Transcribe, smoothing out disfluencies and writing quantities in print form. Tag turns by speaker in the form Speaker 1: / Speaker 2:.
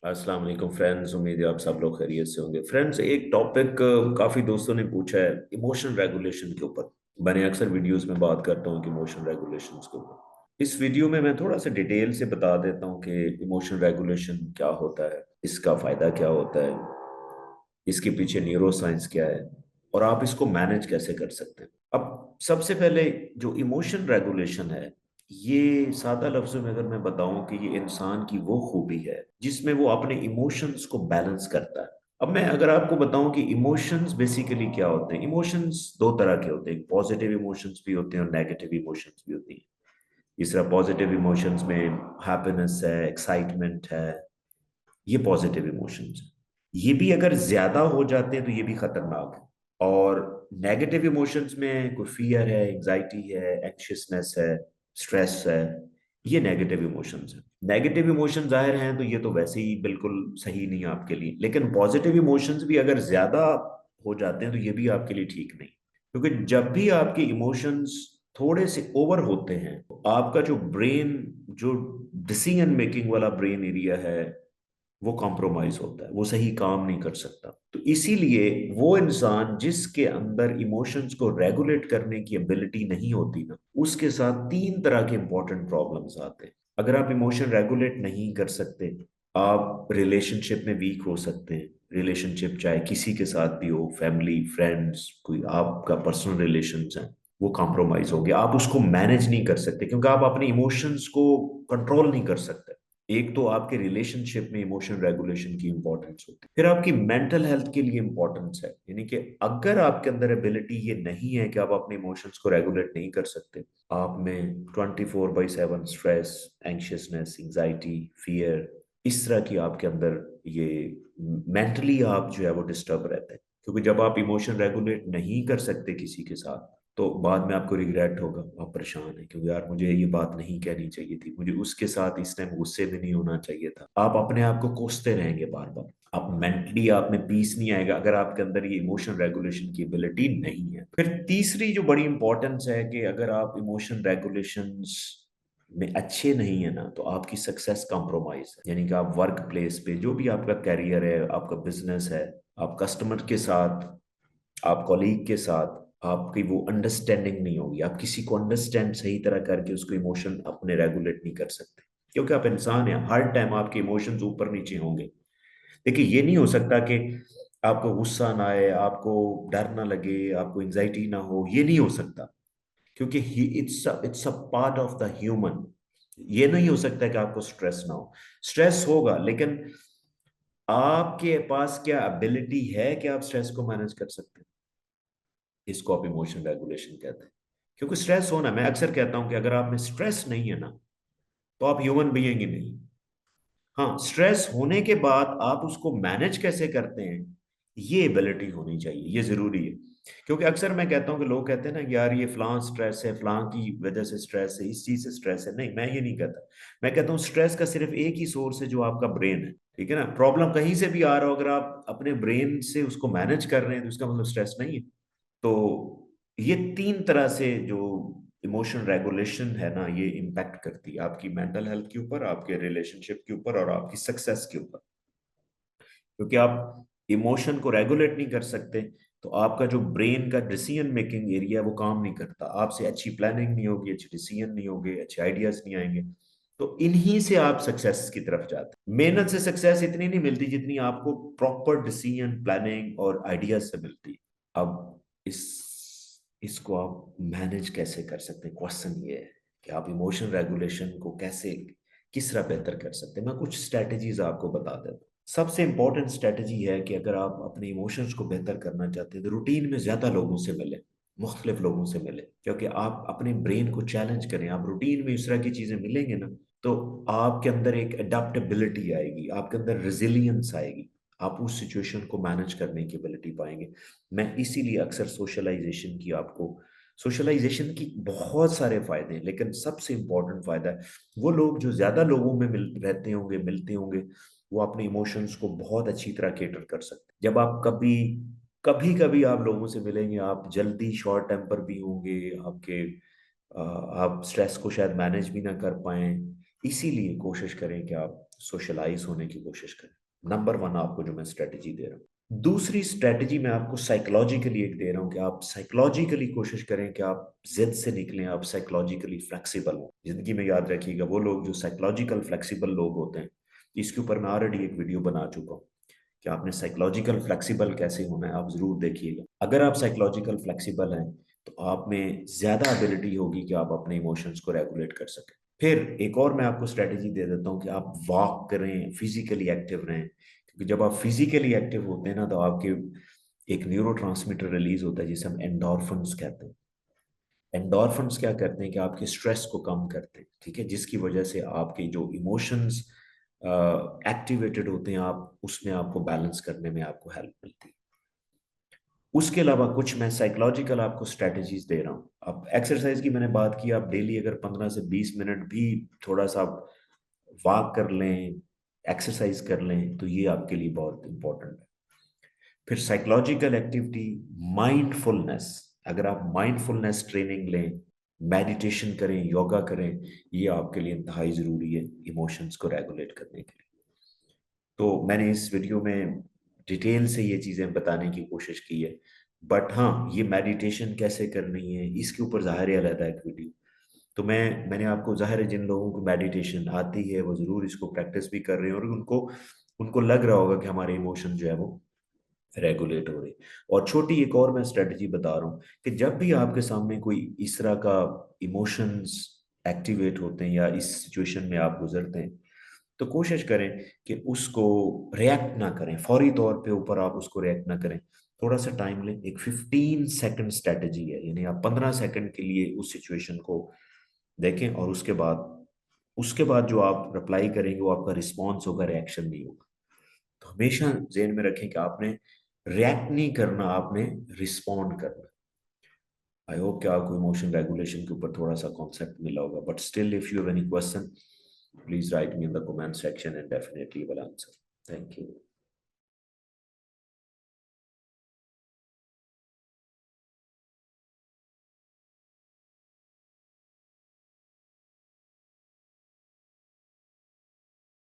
Speaker 1: अस्सलाम वालेकुम फ्रेंड्स। उम्मीद है आप सब लोग खैरियत से होंगे। फ्रेंड्स, एक टॉपिक काफ़ी दोस्तों ने पूछा है इमोशन रेगुलेशन के ऊपर। मैंने अक्सर वीडियोस में बात करता हूँ कि इमोशन रेगुलेशन के ऊपर। इस वीडियो में मैं थोड़ा सा डिटेल से बता देता हूँ कि इमोशन रेगुलेशन क्या होता है, इसका फ़ायदा क्या होता है, इसके पीछे न्यूरो साइंस क्या है, और आप इसको मैनेज कैसे कर सकते हैं। अब सबसे पहले जो इमोशन रेगुलेशन है, ये सादा लफ्जों में अगर मैं बताऊं कि ये इंसान की वो खूबी है जिसमें वो अपने इमोशंस को बैलेंस करता है। अब मैं अगर आपको बताऊं कि इमोशंस बेसिकली क्या होते हैं, इमोशंस दो तरह के होते हैं। पॉजिटिव इमोशंस भी होते हैं और नेगेटिव इमोशंस भी होती हैं। इस तरह पॉजिटिव इमोशंस में हैप्पीनेस है, एक्साइटमेंट है, ये पॉजिटिव इमोशंस है। ये भी अगर ज्यादा हो जाते हैं तो ये भी खतरनाक है। और नेगेटिव इमोशंस में कोई फियर है, एंजाइटी है, एंशियसनेस है, स्ट्रेस है, ये नेगेटिव इमोशंस है। नेगेटिव इमोशन जाहिर हैं तो ये तो वैसे ही बिल्कुल सही नहीं है आपके लिए, लेकिन पॉजिटिव इमोशंस भी अगर ज्यादा हो जाते हैं तो ये भी आपके लिए ठीक नहीं। क्योंकि जब भी आपके इमोशंस थोड़े से ओवर होते हैं तो आपका जो ब्रेन, जो डिसीजन मेकिंग वाला ब्रेन एरिया है, वो कॉम्प्रोमाइज होता है, वो सही काम नहीं कर सकता। तो इसीलिए वो इंसान जिसके अंदर इमोशंस को रेगुलेट करने की एबिलिटी नहीं होती ना, उसके साथ तीन तरह के इंपॉर्टेंट प्रॉब्लम्स आते हैं। अगर आप इमोशन रेगुलेट नहीं कर सकते, आप रिलेशनशिप में वीक हो सकते हैं। रिलेशनशिप चाहे किसी के साथ भी हो, फैमिली, फ्रेंड्स, कोई आपका पर्सनल रिलेशन है, वो कॉम्प्रोमाइज हो गया। आप उसको मैनेज नहीं कर सकते क्योंकि आप अपने इमोशंस को कंट्रोल नहीं कर सकते। एक तो आपके रिलेशनशिप में इमोशन रेगुलेशन की इंपॉर्टेंस होती है, फिर आपकी मेंटल हेल्थ के लिए इंपॉर्टेंस है। यानी कि अगर आपके अंदर एबिलिटी ये नहीं है कि आप अपने इमोशंस को रेगुलेट नहीं कर सकते, आप में 24/7 स्ट्रेस, एंशियसनेस, एंजाइटी, फियर, इस तरह की आपके अंदर ये मेंटली आप जो है वो डिस्टर्ब रहते हैं। क्योंकि जब आप इमोशन रेगुलेट नहीं कर सकते किसी के साथ, तो बाद में आपको रिग्रेट होगा, आप परेशान है क्योंकि यार मुझे ये बात नहीं कहनी चाहिए थी, मुझे उसके साथ इस टाइम गुस्से में नहीं होना चाहिए था। आप अपने आप को कोसते रहेंगे बार बार। आप मेंटली, आप में पीस नहीं आएगा अगर आपके अंदर ये इमोशन रेगुलेशन की एबिलिटी नहीं है। फिर तीसरी जो बड़ी इंपॉर्टेंस है कि अगर आप इमोशन रेगुलेशंस में अच्छे नहीं है ना, तो आपकी सक्सेस कॉम्प्रोमाइज है। यानी कि आप वर्क प्लेस पे जो भी आपका कैरियर है, आपका बिजनेस है, आप कस्टमर के साथ, आप कॉलीग के साथ, आपकी वो अंडरस्टैंडिंग नहीं होगी। आप किसी को अंडरस्टैंड सही तरह करके उसको इमोशन अपने रेगुलेट नहीं कर सकते, क्योंकि आप इंसान हैं। हर टाइम आपके इमोशंस ऊपर नीचे होंगे। देखिए, ये नहीं हो सकता कि आपको गुस्सा ना आए, आपको डर ना लगे, आपको एंजाइटी ना हो, ये नहीं हो सकता। क्योंकि it's a part of the human. ये नहीं हो सकता कि आपको स्ट्रेस ना हो। स्ट्रेस होगा, लेकिन आपके पास क्या एबिलिटी है कि आप स्ट्रेस को मैनेज कर सकते हैं? इसको आप इमोशन रेगुलेशन कहते हैं। क्योंकि स्ट्रेस होना, मैं अक्सर कहता हूं कि अगर आप में स्ट्रेस नहीं है ना, तो आप ह्यूमन बीइंग ही नहीं। हाँ, स्ट्रेस होने के बाद आप उसको मैनेज कैसे करते हैं, ये एबिलिटी होनी चाहिए, ये जरूरी है। क्योंकि अक्सर मैं कहता हूं कि लोग कहते हैं ना, यार ये फलां स्ट्रेस है, फलां की वजह से स्ट्रेस है, इस चीज से स्ट्रेस है। नहीं, मैं ये नहीं कहता। मैं कहता हूँ स्ट्रेस का सिर्फ एक ही सोर्स है, जो आपका ब्रेन है। ठीक है ना? प्रॉब्लम कहीं से भी आ रहा हो, अगर आप अपने ब्रेन से उसको मैनेज कर रहे हैं तो उसका मतलब स्ट्रेस नहीं है। तो ये तीन तरह से जो इमोशन रेगुलेशन है ना, ये इम्पैक्ट करती है आपकी मेंटल हेल्थ के ऊपर, आपके रिलेशनशिप के ऊपर, और आपकी सक्सेस के ऊपर। क्योंकि आप इमोशन को रेगुलेट नहीं कर सकते, तो आपका जो ब्रेन का डिसीजन मेकिंग एरिया है वो काम नहीं करता। आपसे अच्छी प्लानिंग नहीं होगी, अच्छी डिसीजन नहीं होगी, अच्छे आइडियाज नहीं आएंगे। तो इन्हीं से आप सक्सेस की तरफ जाते हैं। मेहनत से सक्सेस इतनी नहीं मिलती जितनी आपको प्रॉपर डिसीजन, प्लानिंग और आइडियाज से मिलती है। अब इस इसको आप मैनेज कैसे कर सकते हैं, क्वेश्चन ये है कि आप इमोशन रेगुलेशन को कैसे, किस तरह बेहतर कर सकते हैं। मैं कुछ स्ट्रेटजीज आपको बता देता हूँ। सबसे इंपॉर्टेंट स्ट्रेटजी है कि अगर आप अपने इमोशंस को बेहतर करना चाहते हैं तो रूटीन में ज्यादा लोगों से मिले, मुख्तलिफ लोगों से मिले। क्योंकि आप अपने ब्रेन को चैलेंज करें, आप रूटीन में इस तरह की चीजें मिलेंगे ना, तो आपके अंदर एक अडेप्टेबिलिटी आएगी, आपके अंदर रेजिलियंस आएगी। आप उस सिचुएशन को मैनेज करने की एबिलिटी पाएंगे। मैं इसीलिए अक्सर सोशलाइजेशन की बहुत सारे फायदे हैं, लेकिन सबसे इंपॉर्टेंट फायदा है, वो लोग जो ज्यादा लोगों में रहते होंगे, मिलते होंगे, वो अपने इमोशंस को बहुत अच्छी तरह केटर कर सकते हैं। जब आप कभी कभी कभी आप लोगों से मिलेंगे, आप जल्दी शॉर्ट टेम्पर भी होंगे, आप स्ट्रेस को शायद मैनेज भी ना कर पाए। इसीलिए कोशिश करें कि आप सोशलाइज होने की कोशिश करें। नंबर वन आपको जो मैं स्ट्रेटेजी दे रहा हूँ। दूसरी स्ट्रेटेजी मैं आपको साइकोलॉजिकली एक दे रहा हूँ कि आप साइकोलॉजिकली कोशिश करें कि आप जिद से निकलें, आप साइकोलॉजिकली फ्लेक्सिबल हो। जिंदगी में याद रखिएगा, वो लोग जो साइकोलॉजिकल फ्लेक्सिबल लोग होते हैं, इसके ऊपर मैं ऑलरेडी एक वीडियो बना चुका हूँ कि आपने साइकोलॉजिकल फ्लेक्सिबल कैसे होना है, आप जरूर देखिएगा। अगर आप साइकोलॉजिकल फ्लेक्सिबल हैं तो आप में ज्यादा एबिलिटी होगी कि आप अपने इमोशंस को रेगुलेट कर सकें। फिर एक और मैं आपको स्ट्रेटेजी दे देता हूँ कि आप वॉक करें, फिजिकली एक्टिव रहें, क्योंकि जब आप फिजिकली एक्टिव होते हैं ना तो आपके एक न्यूरोट्रांसमीटर रिलीज होता है जिसे हम एंडोर्फिन्स कहते हैं। एंडोर्फिन्स क्या करते हैं कि आपके स्ट्रेस को कम करते हैं, ठीक है, जिसकी वजह से आपके जो इमोशंस एक्टिवेटेड होते हैं, आप उसमें आपको बैलेंस करने में आपको हेल्प मिलती है। उसके अलावा कुछ मैं साइकोलॉजिकल आपको स्ट्रेटजीज दे रहा हूँ। अब एक्सरसाइज की मैंने बात की, आप डेली अगर 15 से 20 मिनट भी थोड़ा सा वॉक कर लें, एक्सरसाइज कर लें, तो ये आपके लिए बहुत इंपॉर्टेंट है। फिर साइकोलॉजिकल एक्टिविटी, माइंडफुलनेस, अगर आप माइंडफुलनेस ट्रेनिंग लें, मेडिटेशन करें, योगा करें, ये आपके लिए इंतहाई ज़रूरी है इमोशंस को रेगुलेट करने के लिए। तो मैंने इस वीडियो में डिटेल से ये चीज़ें बताने की कोशिश की है, बट हाँ, ये मेडिटेशन कैसे करनी है इसके ऊपर ज़ाहिर है अलग एक वीडियो। तो मैंने आपको, ज़ाहिर है जिन लोगों को मेडिटेशन आती है वो ज़रूर इसको प्रैक्टिस भी कर रहे हैं और उनको उनको लग रहा होगा कि हमारे इमोशन जो है वो रेगुलेट हो रही। और छोटी एक और मैं स्ट्रेटजी बता रहा हूँ कि जब भी आपके सामने कोई इस तरह का इमोशंस एक्टिवेट होते हैं या इस सिचुएशन में आप गुजरते हैं, तो कोशिश करें कि उसको रिएक्ट ना करें, फौरी तौर पे ऊपर आप उसको रिएक्ट ना करें। थोड़ा सा टाइम लें। एक 15 सेकंड स्ट्रेटजी है, यानी आप 15 सेकंड के लिए उस सिचुएशन को देखें और उसके बाद जो आप रिप्लाई करेंगे वो आपका रिस्पॉन्स होगा, रिएक्शन नहीं होगा। तो हमेशा जेहन में रखें कि आपने रिएक्ट नहीं करना, आपने रिस्पॉन्ड करना। आई होप कि आपको इमोशन रेगुलेशन के ऊपर थोड़ा सा कॉन्सेप्ट मिला होगा, but still if you have any question, please right me in the comment section and definitely will answer. Thank you.